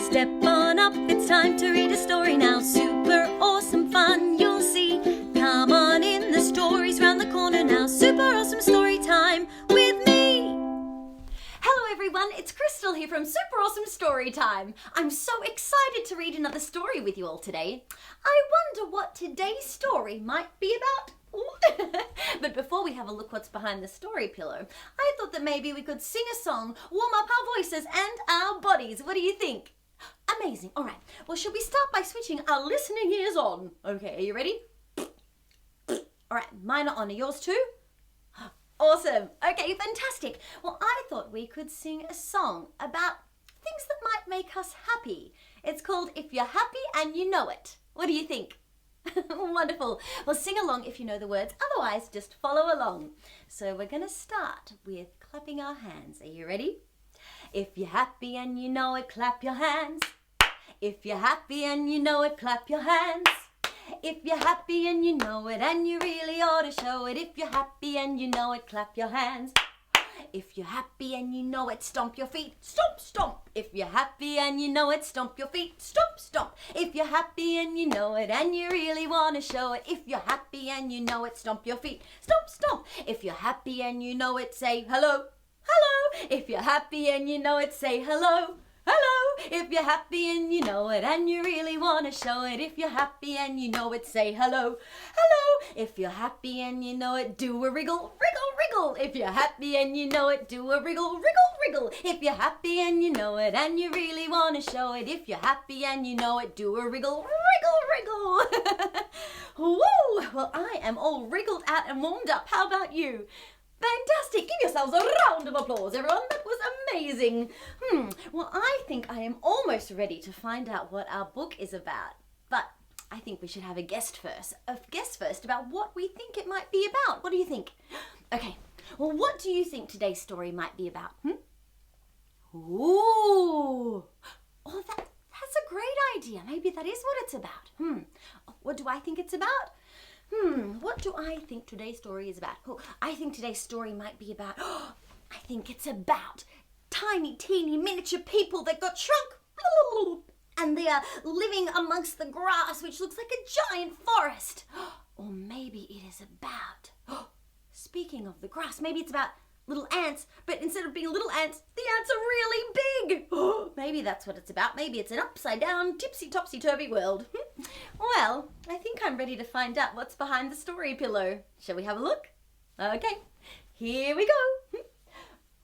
Step on up, it's time to read a story now. Super awesome fun you'll see. Come on in, the story's round the corner now. Super awesome story time with me. Hello everyone, it's Crystal here from Super Awesome Story Time. I'm so excited to read another story with you all today. I wonder what today's story might be about. But before we have a look what's behind the story pillow, I thought that maybe we could sing a song, warm up our voices and our bodies. What do you think? Amazing. All right. Well, should we start by switching our listening ears on? Okay, are you ready? All right, mine are on. Are yours too? Awesome. Okay, fantastic. Well, I thought we could sing a song about things that might make us happy. It's called If You're Happy and You Know It. What do you think? Wonderful. Well, sing along if you know the words. Otherwise, just follow along. So we're going to start with clapping our hands. Are you ready? If you're happy and you know it, clap your hands. If you're happy and you know it, clap your hands. If you're happy and you know it, and you really ought to show it. If you're happy and you know it, clap your hands. If you're happy and you know it, stomp your feet, stomp, stomp. If you're happy and you know it, stomp your feet, stomp, stomp. If you're happy and you know it, and you really want to show it. If you're happy and you know it, stomp your feet, stomp, stomp. If you're happy and you know it, say hello, hello. If you're happy and you know it, say hello, hello. If you're happy and you know it, and you really want to show it. If you're happy and you know it, say hello, hello. If you're happy and you know it, do a wriggle, wriggle, wriggle. If you're happy and you know it, do a wriggle, wriggle, wriggle. If you're happy and you know it, and you really want to show it. If you're happy and you know it, do a wriggle, wriggle, wriggle. Woo! Well, I am all wriggled out and warmed up. How about you? Fantastic! Give yourselves a round of applause, everyone. That was amazing. Well, I think I am almost ready to find out what our book is about. But I think we should have a guess first about what we think it might be about. What do you think? Okay. Well, what do you think today's story might be about? Ooh. Oh, that's a great idea. Maybe that is what it's about. What do I think it's about? What do I think today's story is about? Oh, I think today's story might be about, I think it's about tiny, teeny, miniature people that got shrunk. And they are living amongst the grass, which looks like a giant forest. Or maybe it is about, speaking of the grass, maybe it's about little ants, but instead of being little ants, the ants are really big. Maybe that's what it's about. Maybe it's an upside down, tipsy topsy-turvy world. Well, I think I'm ready to find out what's behind the story pillow. Shall we have a look? Okay, here we go.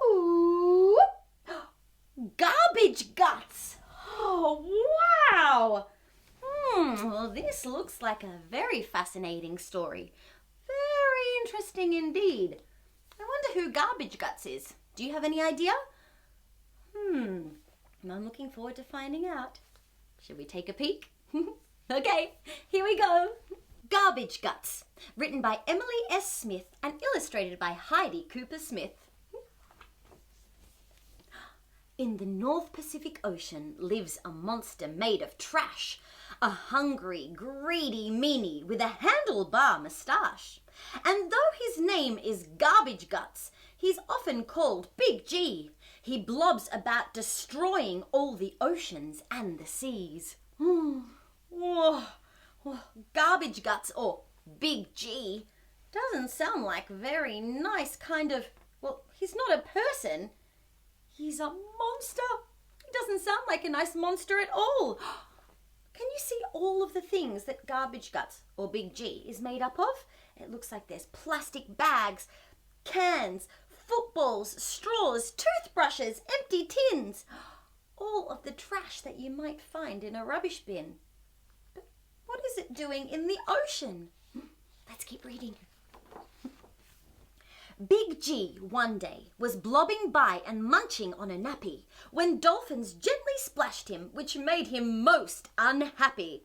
Ooh, garbage guts. Oh, wow. Well, this looks like a very fascinating story. Very interesting indeed. I wonder who Garbage Guts is. Do you have any idea? I'm looking forward to finding out. Should we take a peek? Okay, here we go. Garbage Guts, written by Emily S. Smith and illustrated by Heidi Cooper Smith. In the North Pacific Ocean lives a monster made of trash. A hungry, greedy meanie with a handlebar moustache. And though his name is Garbage Guts, he's often called Big G. He blobs about destroying all the oceans and the seas. Garbage Guts, or Big G, doesn't sound like very nice kind of, well, he's not a person. He's a monster. He doesn't sound like a nice monster at all. Can you see all of the things that Garbage Guts, or Big G, is made up of? It looks like there's plastic bags, cans, footballs, straws, toothbrushes, empty tins. All of the trash that you might find in a rubbish bin. But what is it doing in the ocean? Let's keep reading. Big G one day was blobbing by and munching on a nappy when dolphins gently splashed him, which made him most unhappy.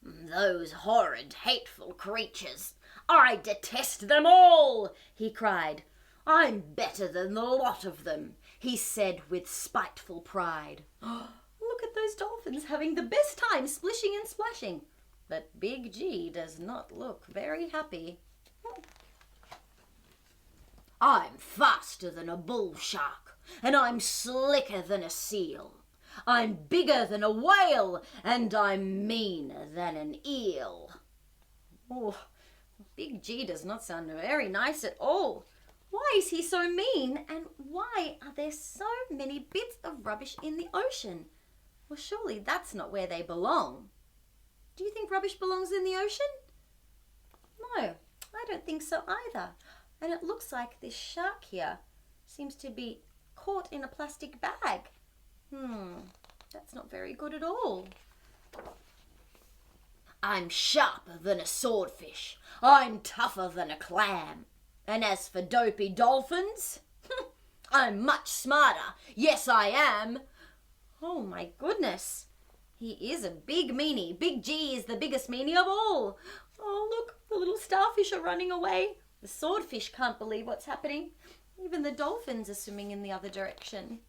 Those horrid, hateful creatures. I detest them all, he cried. I'm better than the lot of them, he said with spiteful pride. Look at those dolphins having the best time splishing and splashing. But Big G does not look very happy. I'm faster than a bull shark, and I'm slicker than a seal. I'm bigger than a whale, and I'm meaner than an eel. Oh, Big G does not sound very nice at all. Why is he so mean, and why are there so many bits of rubbish in the ocean? Well, surely that's not where they belong. Do you think rubbish belongs in the ocean? No, I don't think so either. And it looks like this shark here seems to be caught in a plastic bag. That's not very good at all. I'm sharper than a swordfish. I'm tougher than a clam. And as for dopey dolphins, I'm much smarter. Yes, I am. Oh my goodness. He is a big meanie. Big G is the biggest meanie of all. Oh, look, the little starfish are running away. The swordfish can't believe what's happening. Even the dolphins are swimming in the other direction.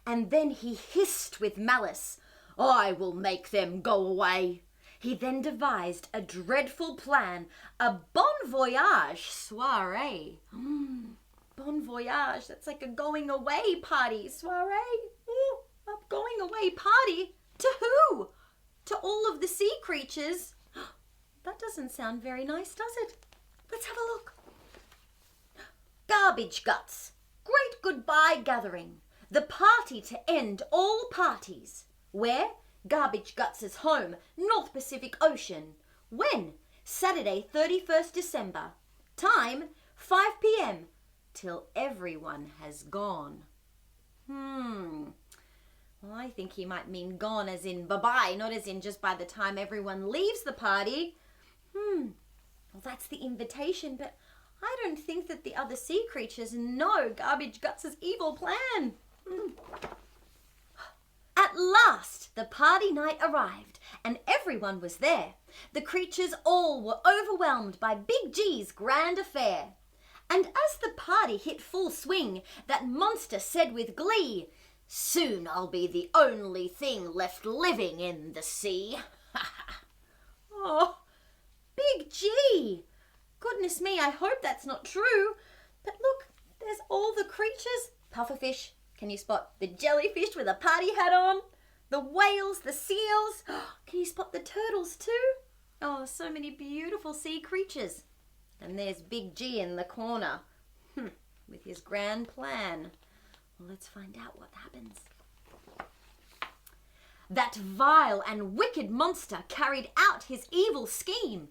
And then he hissed with malice, I will make them go away. He then devised a dreadful plan, a bon voyage soiree. Bon voyage, that's like a going away party, soiree. Ooh, a going away party? To who? To all of the sea creatures? That doesn't sound very nice, does it? Let's have a look. Garbage guts. Great goodbye gathering. The party to end all parties. Where? Garbage Guts' home, North Pacific Ocean. When? Saturday, 31st December. Time, 5 p.m. Till everyone has gone. Well, I think he might mean gone as in bye-bye, not as in just by the time everyone leaves the party. Well, that's the invitation, but I don't think that the other sea creatures know Garbage Guts' evil plan. At last, the party night arrived, and everyone was there. The creatures all were overwhelmed by Big G's grand affair. And as the party hit full swing, that monster said with glee, soon I'll be the only thing left living in the sea. Oh, Big G! Goodness me, I hope that's not true. But look, there's all the creatures. Pufferfish. Can you spot the jellyfish with a party hat on? The whales, the seals. Can you spot the turtles too? Oh, so many beautiful sea creatures. And there's Big G in the corner with his grand plan. Well, let's find out what happens. That vile and wicked monster carried out his evil scheme.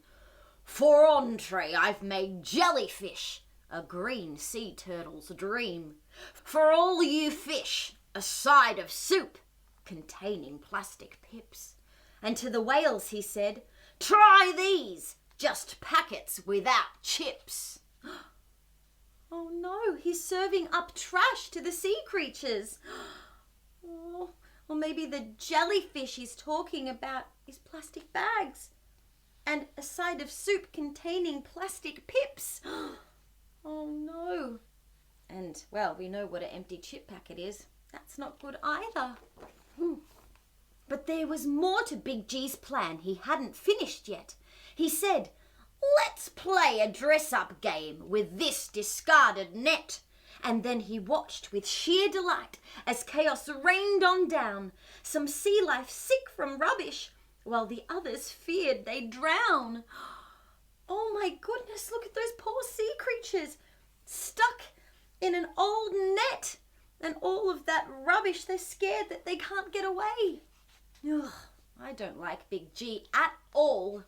For entree, I've made jellyfish, a green sea turtle's dream. For all you fish, a side of soup containing plastic pips. And to the whales he said, try these, just packets without chips. Oh no, he's serving up trash to the sea creatures. Oh, or maybe the jellyfish he's talking about is plastic bags. And a side of soup containing plastic pips. Oh no. And, well, we know what an empty chip packet is. That's not good either. But there was more to Big G's plan he hadn't finished yet. He said, let's play a dress-up game with this discarded net. And then he watched with sheer delight as chaos rained on down, some sea life sick from rubbish, while the others feared they'd drown. Oh my goodness, look at those poor sea creatures stuck in an old net and all of that rubbish. They're scared that they can't get away. Ugh, I don't like Big G at all.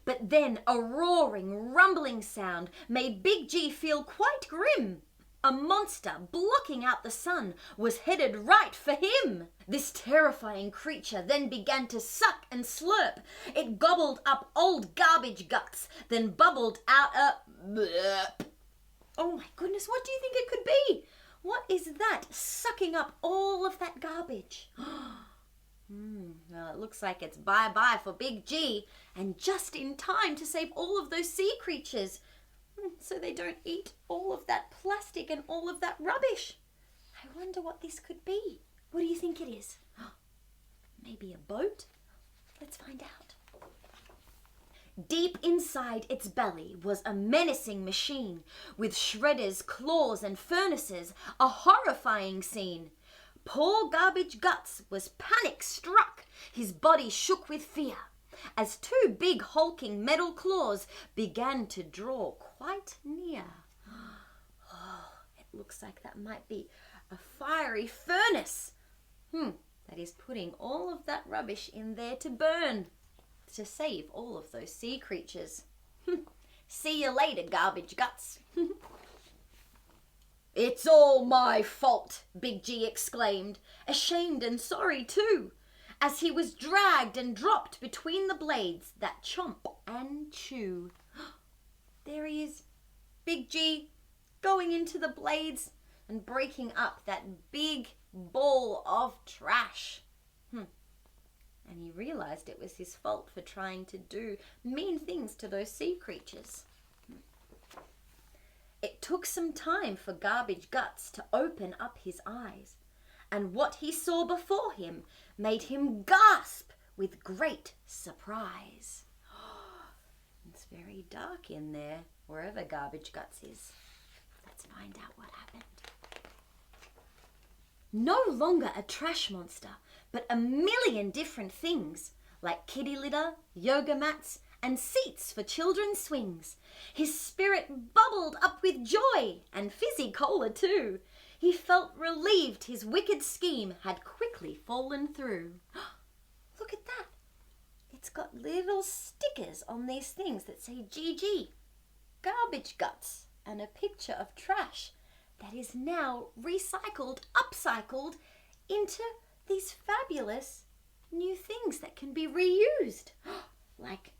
But then a roaring, rumbling sound made Big G feel quite grim. A monster blocking out the sun was headed right for him. This terrifying creature then began to suck and slurp. It gobbled up old Garbage Guts, then bubbled out a blurp. Oh my goodness, what do you think it could be? What is that sucking up all of that garbage? Well, it looks like it's bye-bye for Big G, and just in time to save all of those sea creatures, so they don't eat all of that plastic and all of that rubbish. I wonder what this could be. What do you think it is? Maybe a boat? Let's find out. Deep inside its belly was a menacing machine, with shredders, claws and furnaces, a horrifying scene. Poor Garbage Guts was panic-struck, his body shook with fear, as two big hulking metal claws began to draw quite near. Oh, it looks like that might be a fiery furnace. That is putting all of that rubbish in there to burn, to save all of those sea creatures. See you later, Garbage Guts. It's all my fault, Big G exclaimed, ashamed and sorry too, as he was dragged and dropped between the blades that chomp and chew. There he is, Big G, going into the blades and breaking up that big ball of trash. And he realized it was his fault for trying to do mean things to those sea creatures. It took some time for Garbage Guts to open up his eyes, and what he saw before him made him gasp with great surprise. It's very dark in there, wherever Garbage Guts is. Let's find out what happened. No longer a trash monster, but a million different things, like kitty litter, yoga mats, and seats for children's swings. His spirit bubbled up with joy, and fizzy cola too. He felt relieved his wicked scheme had quickly fallen through. Look at that. It's got little stickers on these things that say GG, Garbage Guts, and a picture of trash that is now recycled, upcycled into these fabulous new things that can be reused, like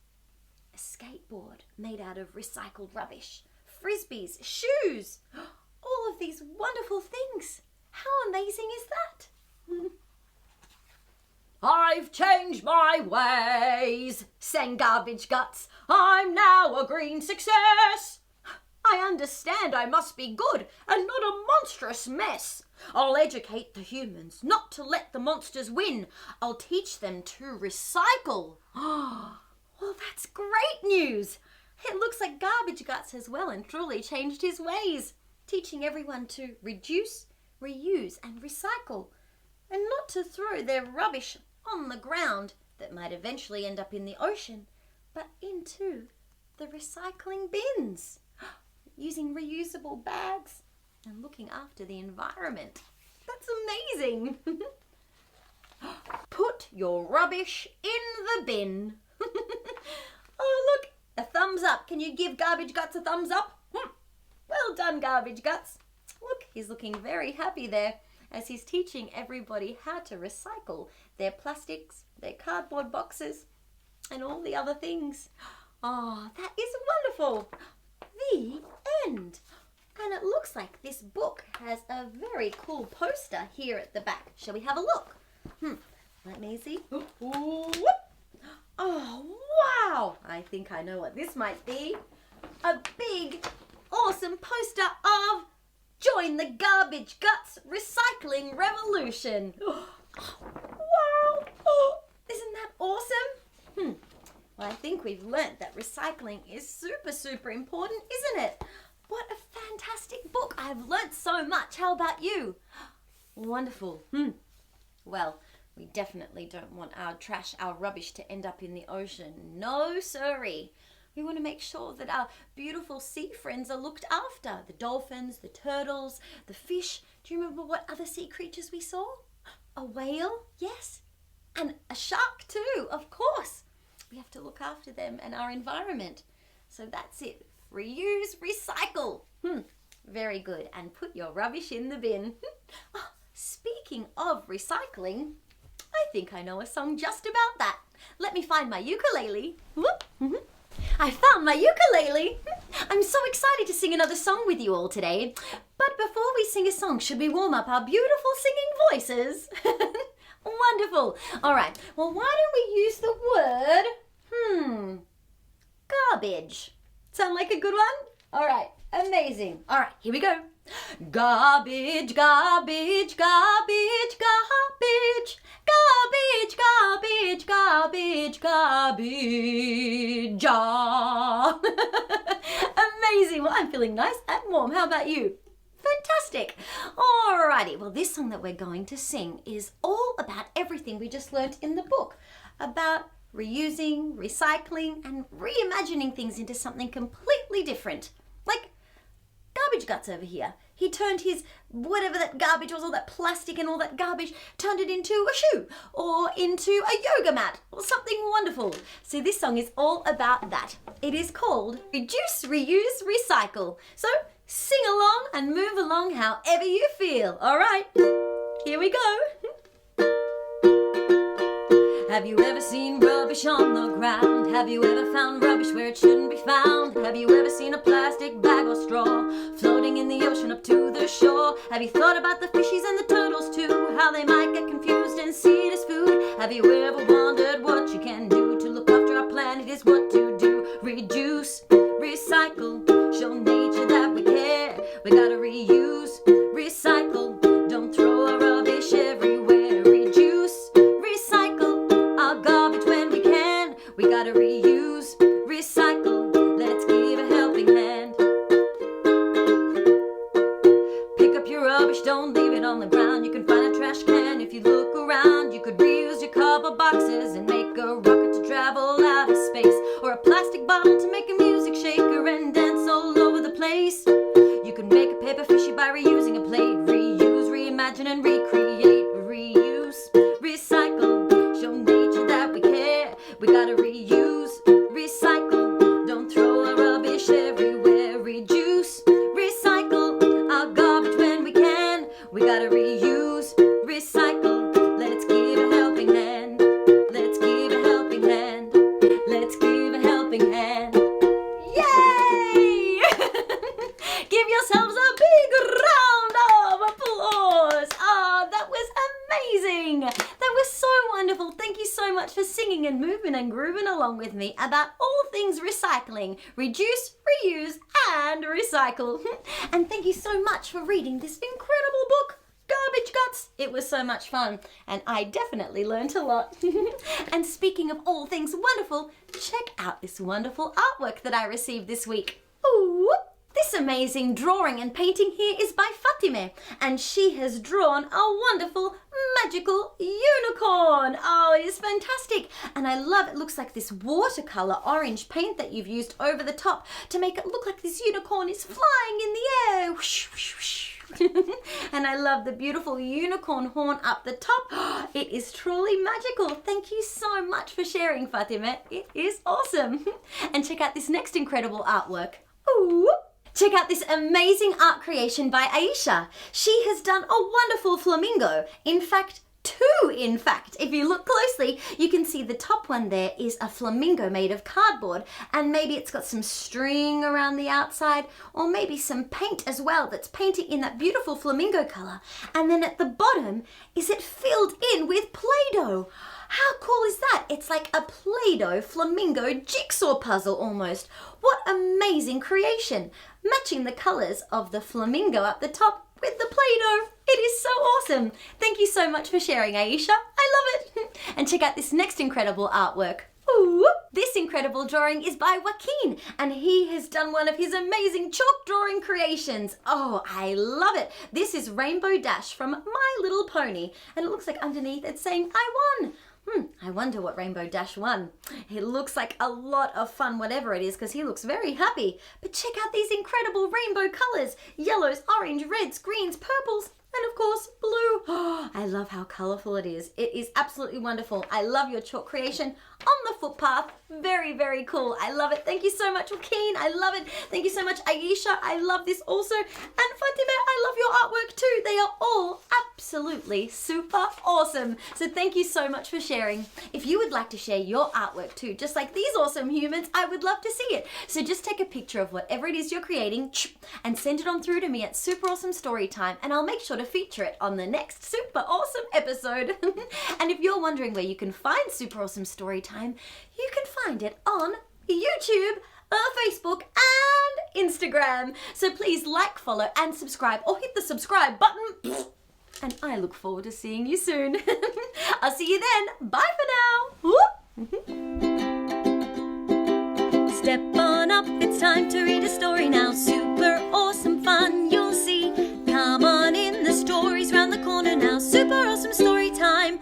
a skateboard made out of recycled rubbish, frisbees, shoes, all of these wonderful things. How amazing is that? I've changed my ways, sang Garbage Guts. I'm now a green success. I understand I must be good and not a monstrous mess. I'll educate the humans not to let the monsters win. I'll teach them to recycle. Well, that's great news. It looks like Garbage Guts has well and truly changed his ways, teaching everyone to reduce, reuse and recycle, and not to throw their rubbish on the ground that might eventually end up in the ocean, but into the recycling bins, using reusable bags and looking after the environment. That's amazing. Put your rubbish in the bin. Oh, look, a thumbs up. Can you give Garbage Guts a thumbs up? Well done, Garbage Guts. Look, he's looking very happy there as he's teaching everybody how to recycle their plastics, their cardboard boxes, and all the other things. Oh, that is wonderful. The end. And it looks like this book has a very cool poster here at the back. Shall we have a look? Let me see. Oh, wow! I think I know what this might be. A big, awesome poster of Join the Garbage Guts Recycling Revolution. Wow! Oh, isn't that awesome? Well, I think we've learnt that recycling is super, super important, isn't it? What a fantastic book. I've learnt so much. How about you? Wonderful. Well, we definitely don't want our trash, our rubbish to end up in the ocean. No, sirree. We want to make sure that our beautiful sea friends are looked after. The dolphins, the turtles, the fish. Do you remember what other sea creatures we saw? A whale, yes. And a shark too, of course. We have to look after them and our environment. So that's it. Reuse, recycle. Very good. And put your rubbish in the bin. Speaking of recycling, I think I know a song just about that. Let me find my ukulele. I found my ukulele. I'm so excited to sing another song with you all today. But before we sing a song, should we warm up our beautiful singing voices? Wonderful. All right. Well, why don't we use the word, garbage. Sound like a good one? All right. Amazing. All right. Here we go. Garbage, garbage, garbage, garbage, Garbage, garbage, garbage, garbage. Jar. Amazing. Well, I'm feeling nice and warm. How about you? Fantastic. Alrighty, well, this song that we're going to sing is all about everything we just learnt in the book, about reusing, recycling, and reimagining things into something completely different. Like Garbage Guts over here. He turned his, whatever that garbage was, all that plastic and all that garbage, turned it into a shoe or into a yoga mat or something wonderful. So this song is all about that. It is called Reduce, Reuse, Recycle. So sing along and move along however you feel. All right, here we go. Have you ever seen rubbish on the ground? Have you ever found rubbish where it shouldn't be found? Have you ever seen a plastic bag or straw floating in the ocean up to the shore? Have you thought about the fishies and the turtles too? How they might get confused and see it as food? Have you ever wondered what you can do to look after our planet is what to do? Reduce, recycle, show nature that we care. We gotta reuse, recycle, don't throw our rubbish everywhere. Reduce, recycle, our garbage when we can. We gotta reuse, recycle, let's give a helping hand. Pick up your rubbish, don't leave it on the ground. You can find a trash can if you look around. You could reuse your cardboard boxes and make a rocket to travel out of space, or a plastic bottle to make a music shaker and dance all over the place. You can make a paper fishy by reusing a plate. Reuse, reimagine and recreate. Reuse, recycle, show nature that we care. We gotta reuse, recycle, don't throw our rubbish everywhere. Reduce, recycle, our garbage when we can. We gotta reuse, recycle, let's give a helping hand. Let's give a helping hand. Let's give a helping hand. Yay! Give yourselves a big round of applause. Oh, that was amazing. That was so wonderful. Thank you so much for singing and moving and grooving along with me about all things recycling, reduce, reuse, and recycle. And thank you so much for reading this incredible book, Garbage Guts. It was so much fun, and I definitely learnt a lot. And speaking of all things wonderful, check out this wonderful artwork that I received this week. Ooh. This amazing drawing and painting here is by Fatime, and she has drawn a wonderful magical unicorn. Oh, it is fantastic. And I love it. Looks like this watercolor orange paint that you've used over the top to make it look like this unicorn is flying in the air. Whoosh, whoosh, whoosh. And I love the beautiful unicorn horn up the top. It is truly magical. Thank you so much for sharing, Fatime. It is awesome. And check out this next incredible artwork. Ooh. Check out this amazing art creation by Aisha. She has done a wonderful flamingo. In fact, two, if you look closely, you can see the top one there is a flamingo made of cardboard, and maybe it's got some string around the outside, or maybe some paint as well that's painting in that beautiful flamingo color. And then at the bottom, is it filled in with Play-Doh? How cool is that? It's like a Play-Doh flamingo jigsaw puzzle almost. What amazing creation! Matching the colors of the flamingo up the top with the Play-Doh. It is so awesome. Thank you so much for sharing, Aisha. I love it. And check out this next incredible artwork. Ooh. This incredible drawing is by Joaquin, and he has done one of his amazing chalk drawing creations. Oh, I love it. This is Rainbow Dash from My Little Pony, and it looks like underneath it's saying, I won. I wonder what Rainbow Dash won. It looks like a lot of fun, whatever it is, because he looks very happy. But check out these incredible rainbow colors. Yellows, orange, reds, greens, purples, and of course, blue. Oh, I love how colorful it is. It is absolutely wonderful. I love your chalk creation on the footpath. Very, very cool. I love it. Thank you so much, Joaquin. I love it. Thank you so much, Aisha. I love this also. And Fatima, I love your artwork too. They are all absolutely super awesome. So thank you so much for sharing. If you would like to share your artwork too, just like these awesome humans, I would love to see it. So just take a picture of whatever it is you're creating and send it on through to me at Super Awesome Storytime, and I'll make sure to feature it on the next super awesome episode. And if you're wondering where you can find Super Awesome Storytime, you can find it on YouTube, Facebook, and Instagram. So please like, follow, and subscribe, or hit the subscribe button. And I look forward to seeing you soon. I'll see you then. Bye for now. Step on up, it's time to read a story now. Super awesome fun you'll see. Come on in, the story's round the corner now. Super awesome story time.